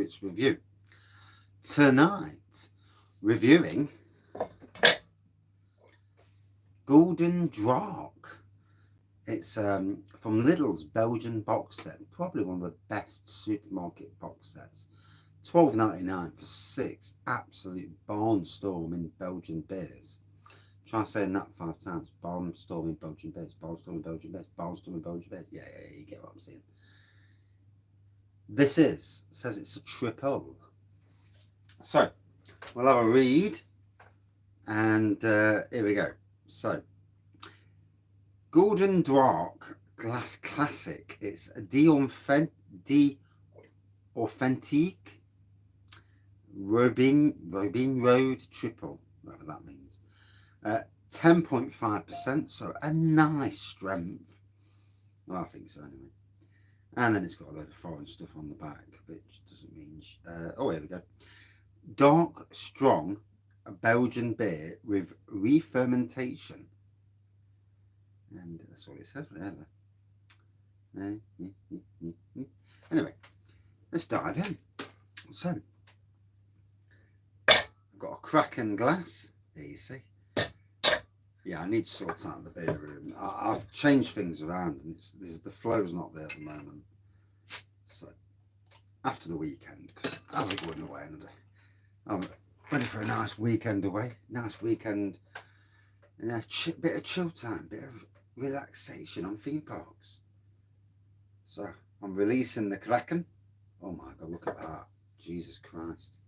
Spirits review. Tonight, reviewing Gulden Draak. It's from Lidl's Belgian box set, probably one of the best supermarket box sets. $12.99 for 6 absolute barnstorming Belgian beers. Try saying that 5 times. Barnstorming Belgian beers, barnstorming Belgian beers, barnstorming Belgian beers. Yeah, you get what I'm saying. This says it's a Tripel. So, we'll have a read, and here we go. So, Gulden Draak Glass Classic. It's a authentic Robin Road Tripel, whatever that means. 10.5%, so a nice strength. Well, I think so anyway. And then it's got a load of foreign stuff on the back, which doesn't mean... oh, here we go. Dark, strong, Belgian beer with re-fermentation. And that's all it says, really. Anyway, let's dive in. So, I've got a Kraken glass. There you see. Yeah, I need to sort out the beer room. I've changed things around, and the flow's not there at the moment. So, after the weekend, because as it's going away, and I'm ready for a nice weekend away. Nice weekend, and a bit of chill time, bit of relaxation on theme parks. So, I'm releasing the Kraken. Oh my God, look at that. Jesus Christ.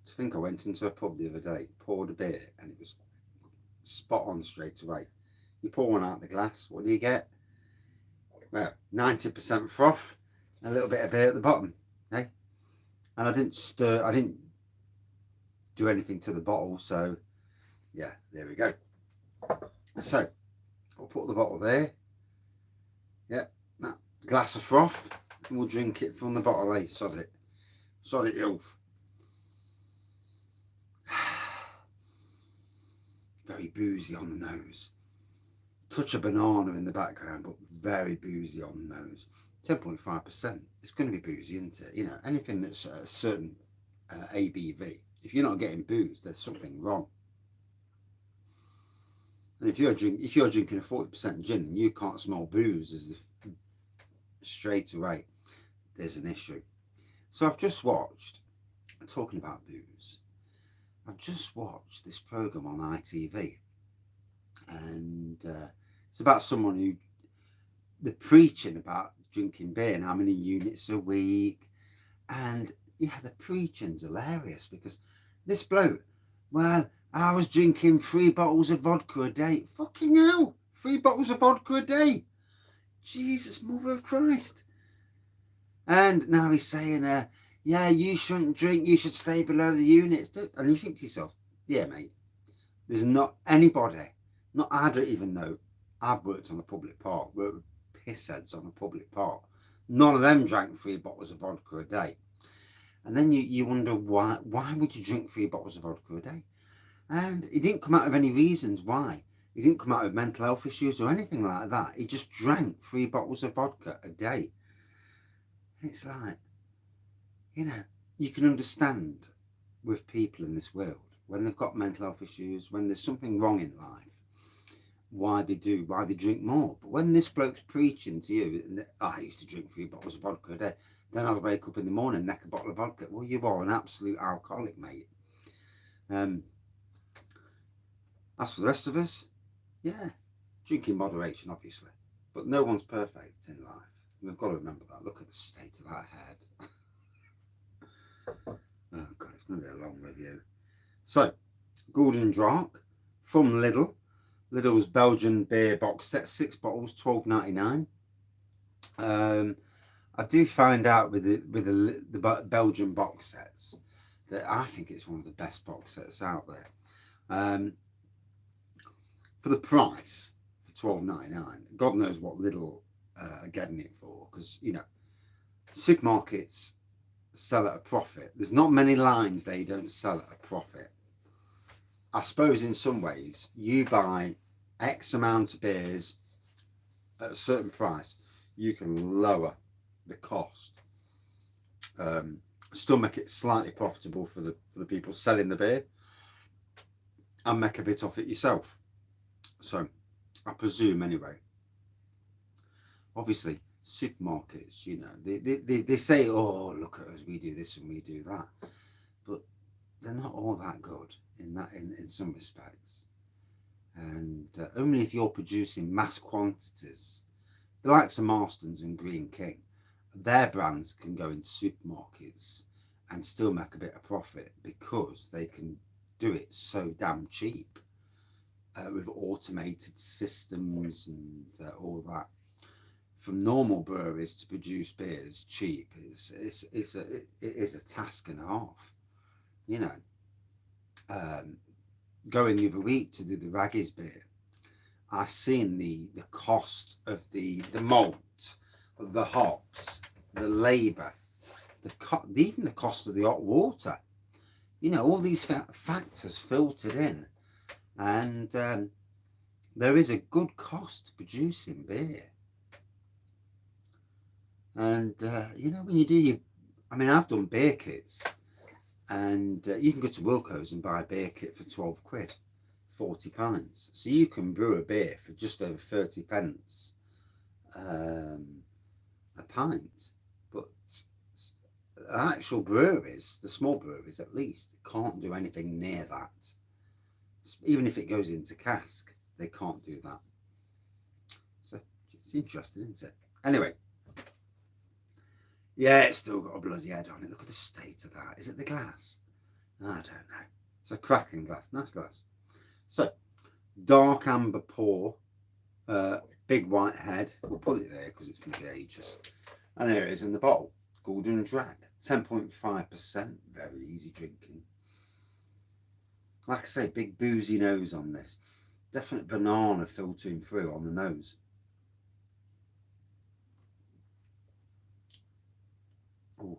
To think I went into a pub the other day, poured a beer, and it was spot on straight away. You pour one out the glass, what do you get? Well, 90% froth, a little bit of beer at the bottom, eh? And I didn't do anything to the bottle, so yeah, there we go. So, I'll put the bottle there. Yeah, that glass of froth, and we'll drink it from the bottle, eh? Sod it. Sod it, Ulf. Very boozy on the nose. Touch of banana in the background, but very boozy on the nose. 10.5%. It's going to be boozy, isn't it? You know, anything that's a certain ABV. If you're not getting booze, there's something wrong. And if you're drinking a 40% gin and you can't smell booze straight away, there's an issue. So I've just watched, talking about booze, I've just watched this program on ITV, and it's about someone who, they're preaching about drinking beer and how many units a week, and yeah, the preaching's hilarious, because this bloke, well, I was drinking 3 bottles of vodka a day. Fucking hell, 3 bottles of vodka a day. Jesus, mother of Christ. And now he's saying, yeah, you shouldn't drink, you should stay below the units. And you think to yourself, yeah, mate, there's not anybody, I don't even know, I've worked on a public park, worked with pissheads on a public park. None of them drank 3 bottles of vodka a day. And then you wonder, why would you drink 3 bottles of vodka a day? And he didn't come out of any reasons why. He didn't come out of mental health issues or anything like that. He just drank 3 bottles of vodka a day. And it's like, you know, you can understand with people in this world, when they've got mental health issues, when there's something wrong in life, why they drink more. But when this bloke's preaching to you, and I used to drink 3 bottles of vodka a day, then I'll wake up in the morning, neck a bottle of vodka. Well, you are an absolute alcoholic, mate. As for the rest of us, yeah, drink in moderation, obviously. But no one's perfect in life. We've got to remember that. Look at the state of that head. Oh, God, it's going to be a long review. So, Gulden Draak from Lidl. Lidl's Belgian beer box set, 6 bottles, $12.99. I do find out with the Belgian box sets that I think it's one of the best box sets out there. For the price, for $12.99, God knows what Lidl are getting it for, because, you know, supermarkets sell at a profit. There's not many lines they don't sell at a profit. I suppose in some ways, you buy X amount of beers at a certain price, you can lower the cost Still make it slightly profitable for the people selling the beer, and make a bit off it yourself. So I presume anyway. Obviously, supermarkets, you know, they say, oh, look at us, we do this and we do that, but they're not all that good in some respects. And only if you're producing mass quantities, the likes of Marston's and Green King, their brands can go into supermarkets and still make a bit of profit because they can do it so damn cheap with automated systems and all that. From normal breweries to produce beers cheap it is a task and a half, you know. Going the other week to do the Wraggys beer, I seen the cost of the malt, the hops, the labour, even the cost of the hot water. You know, all these factors filtered in, and there is a good cost to producing beer. And you know, when you do I mean, I've done beer kits, and you can go to Wilco's and buy a beer kit for 12 quid, 40 pints. So you can brew a beer for just over 30 pence a pint. But actual breweries, the small breweries at least, can't do anything near that. Even if it goes into cask, they can't do that. So it's interesting, isn't it? Anyway. Yeah, it's still got a bloody head on it. Look at the state of that. Is it the glass? I don't know. It's a cracking glass. Nice glass. So, dark amber pour. Big white head. We'll put it there because it's going to be ages. And there it is in the bottle. Gulden Draak. 10.5%. Very easy drinking. Like I say, big boozy nose on this. Definite banana filtering through on the nose. Oh,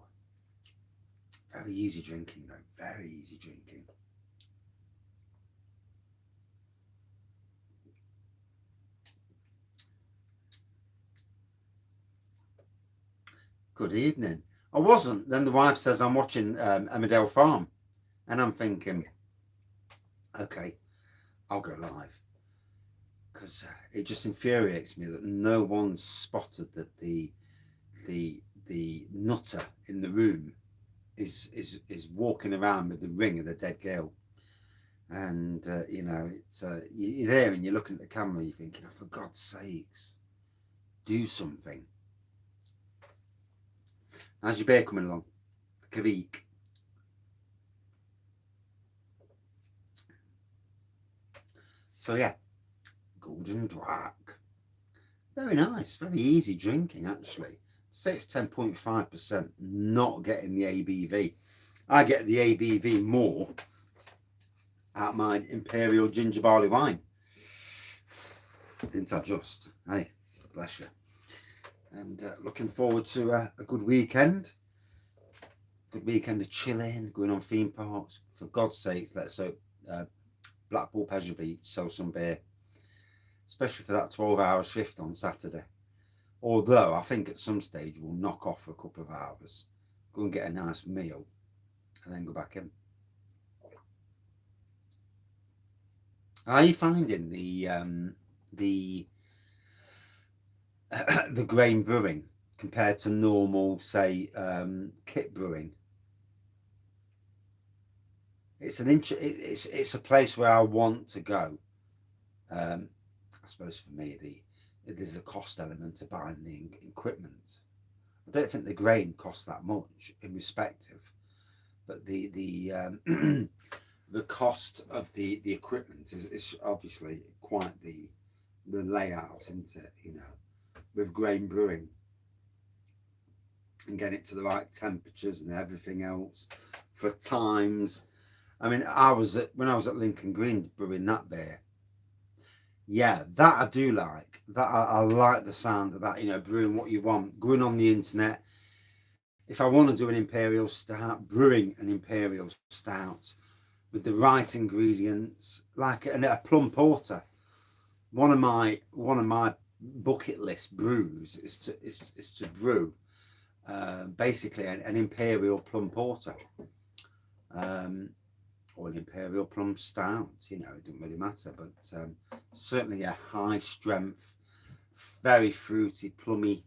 very easy drinking though, very easy drinking. Good evening. I wasn't. Then the wife says I'm watching Emmerdale Farm, and I'm thinking, okay, I'll go live, because it just infuriates me that no one's spotted that the nutter in the room is walking around with the ring of the dead girl. And you know, it's you're there and you're looking at the camera, you're thinking, oh, for God's sakes, do something. How's your beer coming along? Kavik. So yeah, Gulden Draak. Very nice, very easy drinking actually. Say it's 10.5%, not getting the ABV. I get the ABV more out my Imperial Ginger Barley Wine. Didn't I just? Hey, bless you. And looking forward to a good weekend. Good weekend of chilling, going on theme parks. For God's sakes, let's hope Blackpool Pleasure Beach sell some beer. Especially for that 12-hour shift on Saturday. Although I think at some stage we'll knock off for a couple of hours, go and get a nice meal, and then go back in. How are you finding the grain brewing compared to normal, say, kit brewing? It's a place where I want to go. I suppose for me there's a cost element to buying the equipment. I don't think the grain costs that much in respective, but the cost of the equipment is obviously quite the layout, isn't it? You know, with grain brewing and getting it to the right temperatures and everything else for times. I mean, when I was at Lincoln Green brewing that beer. Yeah, that I do like. That I like the sound of that, you know, brewing what you want. Going on the internet. If I want to do an Imperial Stout, brewing an Imperial Stout with the right ingredients, like a plum porter. One of my bucket list brews is to brew basically an imperial plum porter, or an imperial plum stout. You know, it doesn't really matter, but certainly a high strength, very fruity, plummy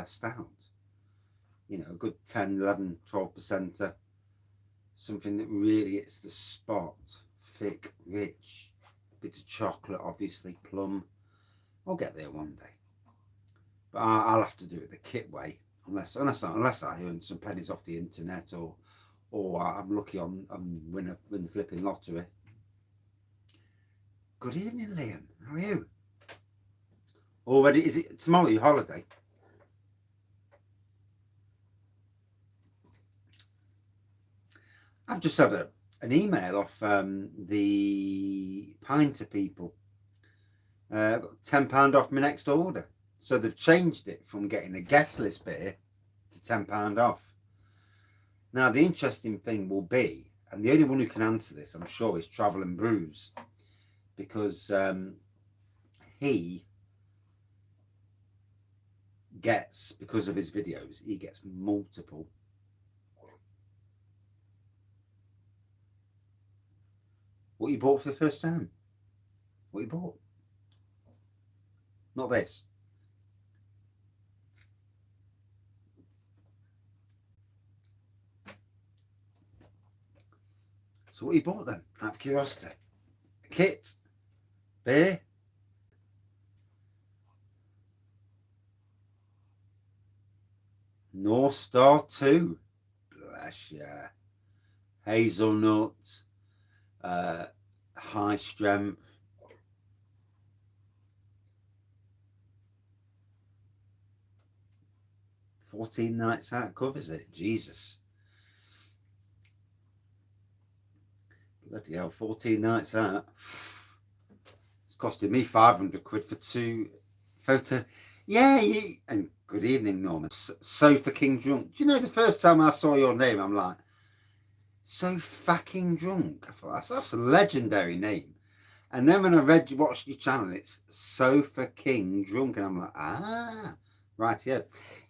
stout. You know, a good 10, 11, 12%. Something that really hits the spot. Thick, rich, bit of chocolate, obviously, plum. I'll get there one day, but I'll have to do it the kit way, unless I earn some pennies off the internet, or I'm lucky on win the flipping lottery. Good evening, Liam. How are you? Already? Is it tomorrow your holiday? I've just had an email off the Pinter people. Got £10 off my next order. So they've changed it from getting a guest list beer to £10 off. Now, the interesting thing will be, and the only one who can answer this, I'm sure, is Travel and Brews, because he gets, because of his videos, he gets multiple. What you bought for the first time? What you bought? Not this. So what you bought then, out of curiosity? A kit? Beer? North Star 2. Bless you. Hazelnut. High strength. $14 nights out covers it. Jesus. Bloody hell, 14 nights out. It's costing me 500 quid for 2 photo. Yeah, and good evening, Norman. So fucking drunk. Do you know the first time I saw your name, I'm like, so fucking drunk. I thought that's a legendary name. And then when I watched your channel, it's so fucking drunk, and I'm like, right, yeah.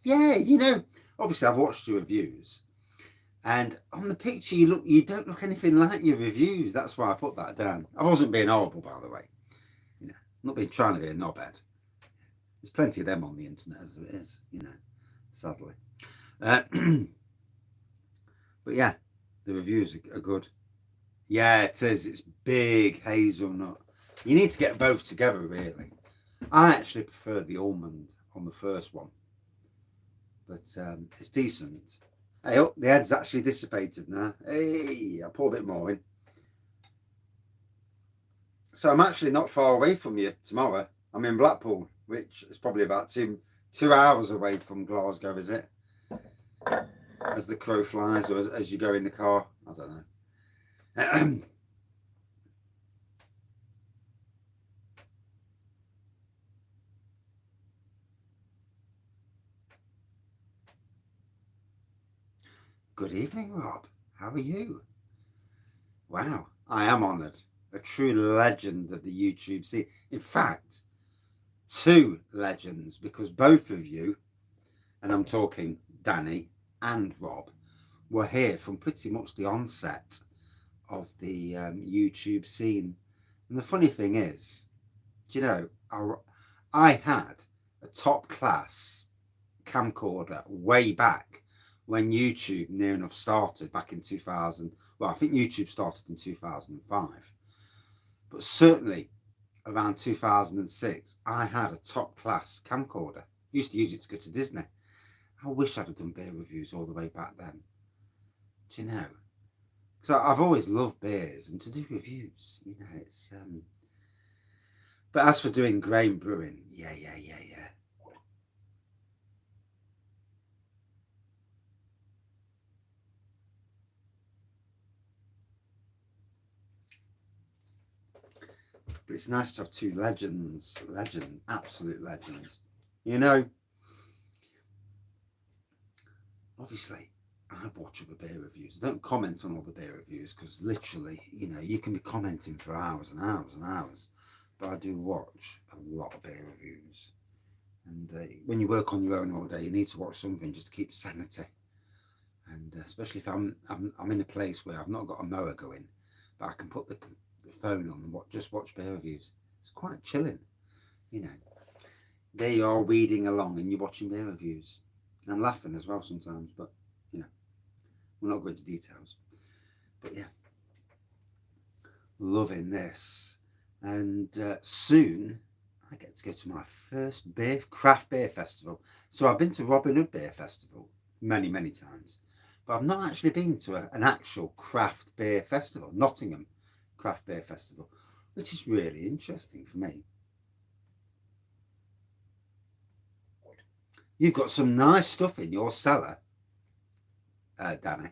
Yeah, you know, obviously I've watched your reviews, and on the picture you don't look anything like your reviews. That's why I put that down. I wasn't being horrible, by the way. You know, I'm not being trying to be a knobhead. There's plenty of them on the internet as it is, you know, sadly. But yeah, the reviews are good. Yeah, it is. It's big hazelnut. You need to get both together, really. I actually prefer the almond on the first one, but it's decent. Hey, oh, the head's actually dissipated now. Hey, I'll pour a bit more in. So I'm actually not far away from you tomorrow. I'm in Blackpool, which is probably about two hours away from Glasgow, is it? As the crow flies, or as you go in the car. I don't know. Good evening, Rob. How are you? Wow, I am honoured. A true legend of the YouTube scene. In fact, 2 legends, because both of you, and I'm talking Danny and Rob, were here from pretty much the onset of the YouTube scene. And the funny thing is, do you know, I had a top class camcorder way back when YouTube near enough started back in 2000. Well, I think YouTube started in 2005, but certainly around 2006, I had a top class camcorder. Used to use it to go to Disney. I wish I'd have done beer reviews all the way back then. Do you know? Because I've always loved beers, and to do reviews, you know, it's but as for doing grain brewing, yeah. But it's nice to have 2 legends, absolute legends. You know, obviously, I watch other beer reviews. I don't comment on all the beer reviews because literally, you know, you can be commenting for hours and hours and hours. But I do watch a lot of beer reviews. And when you work on your own all day, you need to watch something just to keep sanity. And especially if I'm in a place where I've not got a mower going, but I can put the phone on and just watch beer reviews. It's quite chilling, you know. There you are weeding along and you're watching beer reviews and laughing as well sometimes, but you know, we're not going into details. But yeah, loving this. And soon I get to go to my first craft beer festival. So I've been to Robin Hood Beer Festival many times, but I've not actually been to an actual craft beer festival, Nottingham Craft Beer Festival, which is really interesting for me. You've got some nice stuff in your cellar, Danny.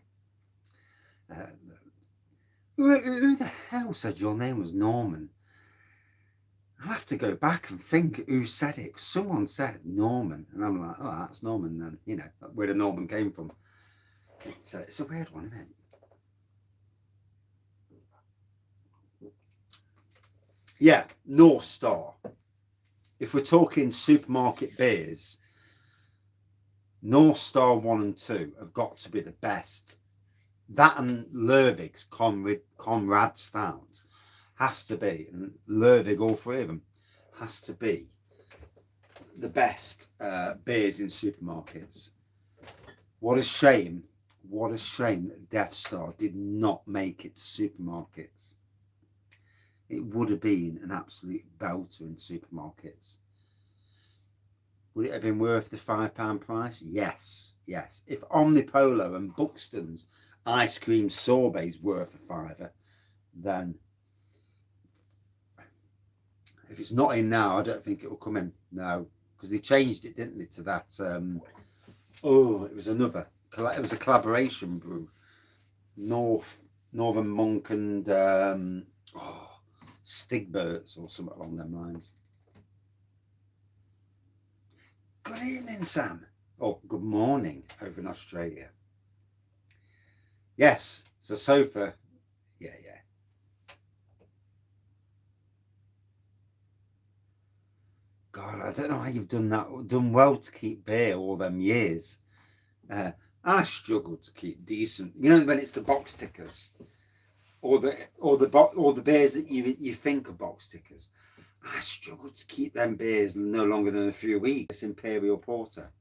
Who the hell said your name was Norman? I'll have to go back and think who said it. Someone said Norman, and I'm like, oh, that's Norman then. You know, where the Norman came from. It's a weird one, isn't it? Yeah, North Star. If we're talking supermarket beers, North Star 1 and 2 have got to be the best. That and Lervig's Conrad Stout has to be, and Lervig, all three of them, has to be the best beers in supermarkets. What a shame that Death Star did not make it to supermarkets. It would have been an absolute belter in supermarkets. Would it have been worth the £5 price? Yes. If Omnipolo and Buxton's ice cream sorbet's worth a £5, then if it's not in now, I don't think it will come in. No, because they changed it, didn't they, to that? It was a collaboration brew. Northern Monk and Stigberts or something along them lines. Good evening, Sam. Oh, good morning over in Australia. Yes, it's a sofa. Yeah. God, I don't know how you've done well to keep beer all them years. I struggle to keep decent. You know, when it's the box tickers, or the beers that you think are box tickers. I struggle to keep them beers no longer than a few weeks. Imperial Porter.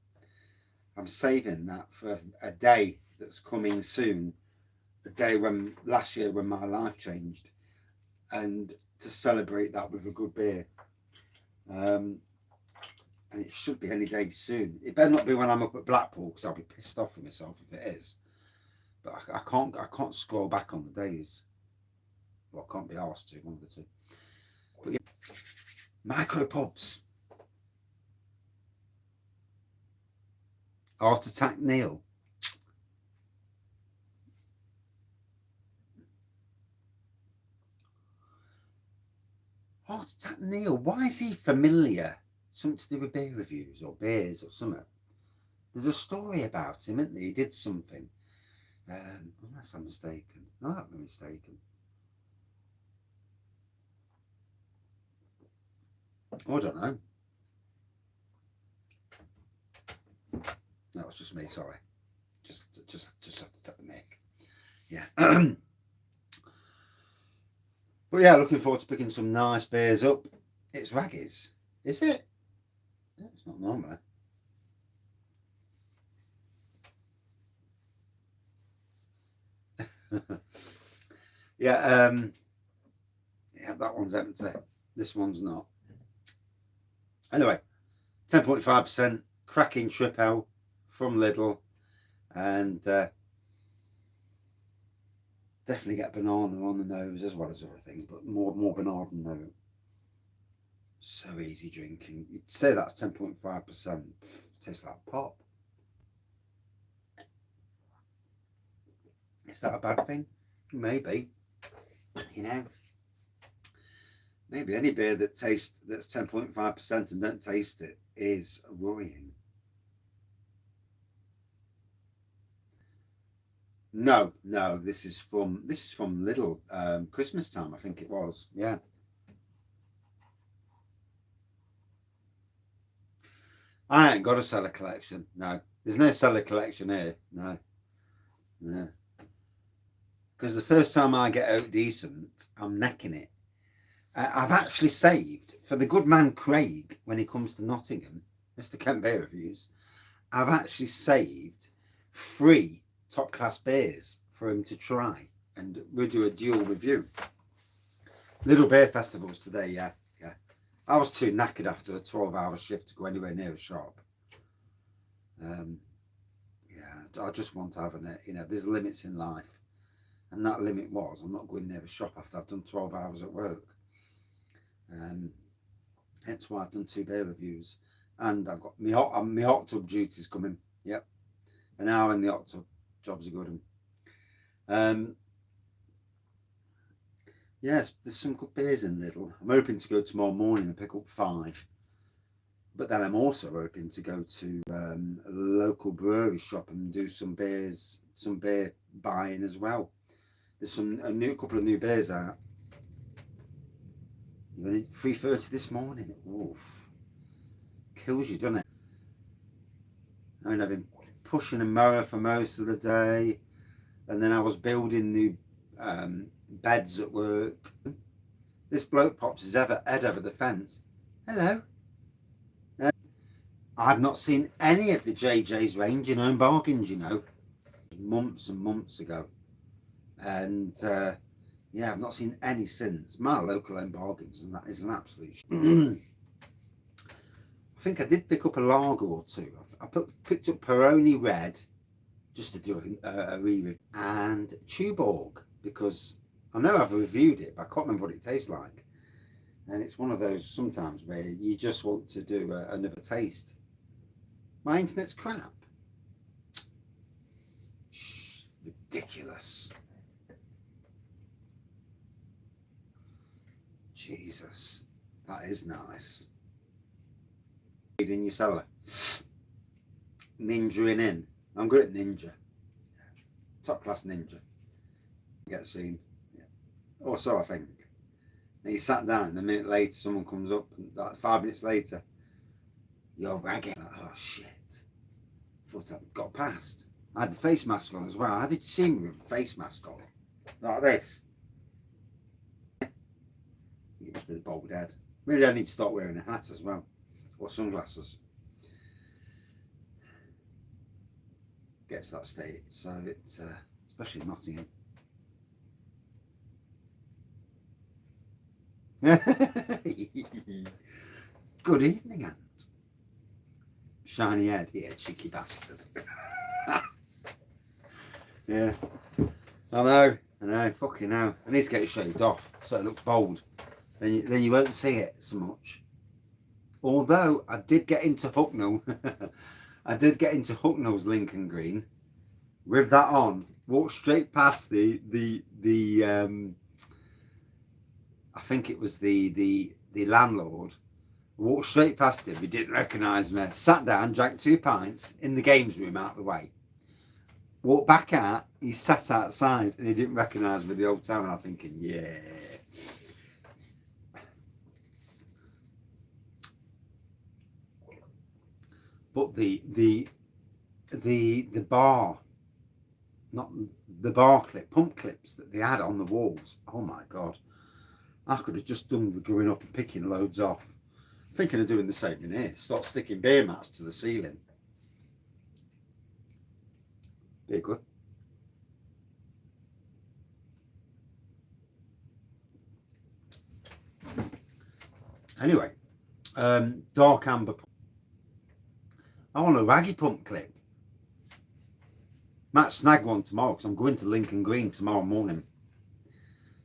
I'm saving that for a day that's coming soon. The day last year when my life changed, and to celebrate that with a good beer. And it should be any day soon. It better not be when I'm up at Blackpool, because I'll be pissed off with myself if it is. But I can't scroll back on the days. Well, I can't be asked to, one of the two. But yeah. Micro pubs. Heart Attack Neil. Heart Attack Neil, why is he familiar? Something to do with beer reviews or beers or something. There's a story about him, isn't there? He did something. Unless I'm mistaken. I might be mistaken. Oh, I don't know. No, it's just me, sorry. Just have to take the mic. Yeah. But yeah, looking forward to picking some nice beers up. It's Wraggys. Is it? No, it's not normally. Yeah, that one's empty. This one's not. Anyway, 10.5%, cracking Tripel from Lidl, and definitely get banana on the nose as well as other things, but more banana note. So easy drinking. You'd say that's 10.5%. Tastes like pop. Is that a bad thing? Maybe. You know, maybe any beer that's 10.5% and don't taste it is worrying. No, this is from Lidl, Christmas time, I think it was. Yeah. I ain't got a cellar collection. No, there's no cellar collection here. No, no. Because the first time I get out decent, I'm necking it. I've actually saved for the good man Craig when he comes to Nottingham, Mr. Kent Beer Reviews. I've actually saved 3 top class beers for him to try, and we'll do a dual review. Little beer festivals today, yeah. I was too knackered after a 12-hour shift to go anywhere near a shop. Yeah, I just want to have an, there's limits in life, and that limit was I'm not going near a shop after I've done 12 hours at work. Hence why I've done 2 beer reviews, and I've got my hot tub duties coming. Yep, an hour in the hot tub. Jobs are good. Yes, there's some good beers in Lidl. I'm hoping to go tomorrow morning and pick up 5, but then I'm also hoping to go to a local brewery shop and do some beer buying as well. There's a couple of new beers out. You're going to 3:30 this morning. Oof. Kills you, doesn't it? I mean, I've been pushing a mower for most of the day, and then I was building new beds at work. This bloke pops his head over the fence. Hello. I've not seen any of the JJ's range in Home Bargains, months and months ago, and yeah, I've not seen any since. My local Home Bargains, and that is an absolute I think I did pick up a lager or 2. I picked up Peroni Red just to do a re-review, and Tuborg, because I know I've reviewed it, but I can't remember what it tastes like. And it's one of those sometimes where you just want to do another taste. My internet's crap. Shh, ridiculous. Jesus, that is nice. In your cellar. Ninjaing in. I'm good at ninja. Top class ninja. Get seen. Yeah. Or so I think. And you sat down, and a minute later someone comes up, and like 5 minutes later, you're Wraggys. Like, oh shit. Thought I'd got past. I had the face mask on as well. How did you see me with the face mask on? Like this. It must be the bald head. Maybe I need to start wearing a hat as well. Or sunglasses. Gets that state. So it's especially in Nottingham. Good evening, Aunt. Shiny head, yeah, cheeky bastard. Yeah, I know, fucking hell. I need to get it shaved off so it looks bold. Then you won't see it so much. Although I did get into Hucknall. I did get into Hucknall's Lincoln Green with that on. Walked straight past the I think it was the landlord. Walked straight past him. He didn't recognise me. Sat down, drank 2 pints in the games room out of the way. Walked back out. He sat outside and he didn't recognise me the whole time. And I'm thinking, yeah. But the bar, not the bar pump clips that they had on the walls. Oh my God. I could have just done with going up and picking loads off. Thinking of doing the same in here. Start sticking beer mats to the ceiling. Be good. Anyway, dark amber. I want a raggy pump clip. Might snag one tomorrow because I'm going to Lincoln Green tomorrow morning.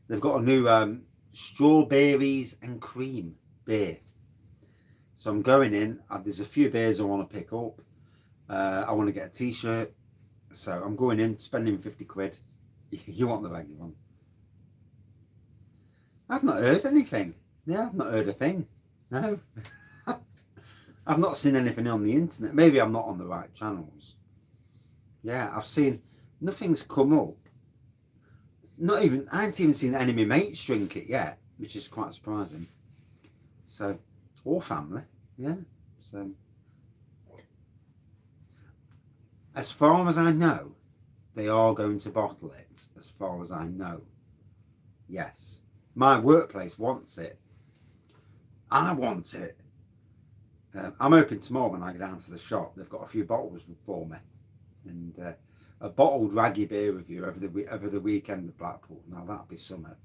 They've got a new strawberries and cream beer. So I'm going in. There's a few beers I want to pick up. I want to get a t-shirt. So I'm going in, spending 50 quid. You want the raggy one? I've not heard anything. Yeah, I've not heard a thing. No. I've not seen anything on the internet. Maybe I'm not on the right channels. Yeah, I've seen nothing's come up. I haven't even seen any of my mates drink it yet, which is quite surprising. So, or family, yeah. So, As far as I know, they are going to bottle it, as far as I know. Yes. My workplace wants it. I want it. I'm hoping tomorrow when I go down to the shop, they've got a few bottles for me. And a bottled Wraggy beer review over the weekend at Blackpool. Now that'd be summer.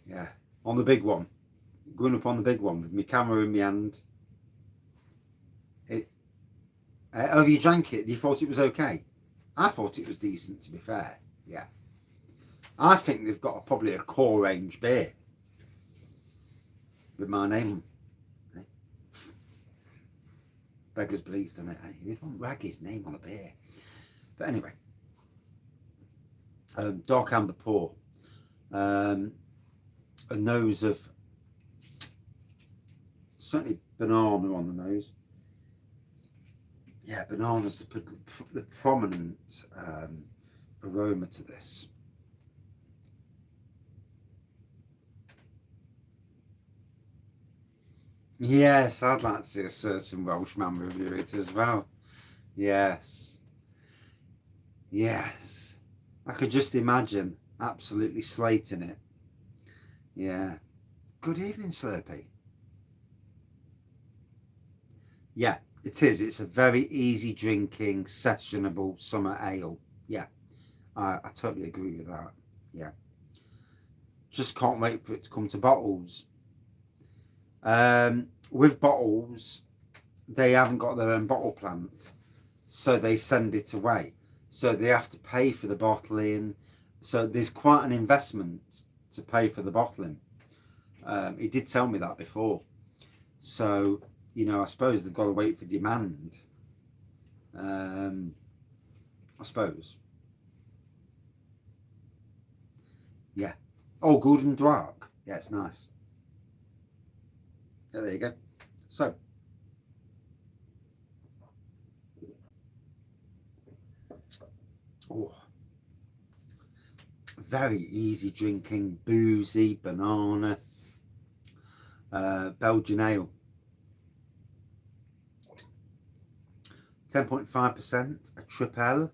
Yeah. On the big one. Going up on the big one with my camera in my hand. Oh, you drank it? You thought it was okay? I thought it was decent, to be fair. Yeah. I think they've got probably a core range beer with my name on. Beggars belief, doesn't it? You'd want Wraggy's name on a beer. But anyway. Dark amber pour. A nose of certainly banana on the nose. Yeah, banana's the prominent aroma to this. Yes, I'd like to see a certain Welshman review it as well. Yes. Yes. I could just imagine absolutely slating it. Yeah. Good evening, Slurpee. Yeah, it is. It's a very easy drinking, sessionable summer ale. Yeah, I totally agree with that. Yeah. Just can't wait for it to come to bottles. With bottles, they haven't got their own bottle plant, so they send it away. So they have to pay for the bottling. So there's quite an investment to pay for the bottling. He did tell me that before. So, you know, I suppose they've got to wait for demand. I suppose. Yeah. Oh, Gulden Draak. Yeah, it's nice. Yeah, there you go. So. Oh. Very easy drinking, boozy, banana, Belgian ale. 10.5%, a Tripel.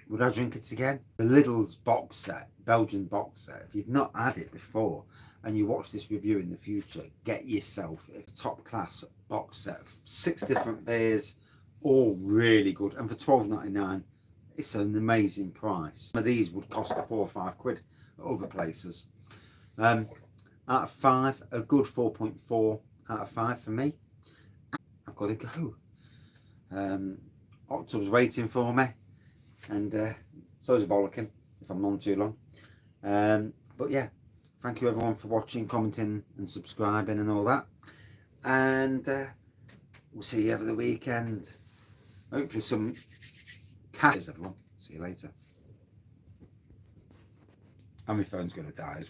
Would I drink it again? The Lidl's box set, Belgian box set. If you've not had it before and you watch this review in the future, get yourself a top class box set. 6 different beers, all really good. And for £12.99, it's an amazing price. Some of these would cost 4 or 5 quid at other places. Out of 5, a good 4.4 out of 5 for me. I've got to go. Octo's waiting for me, and so is a bollocking if I'm on too long. But yeah, thank you everyone for watching, commenting and subscribing and all that, and we'll see you over the weekend. Hopefully some cash, everyone. See you later. And my phone's going to die as well.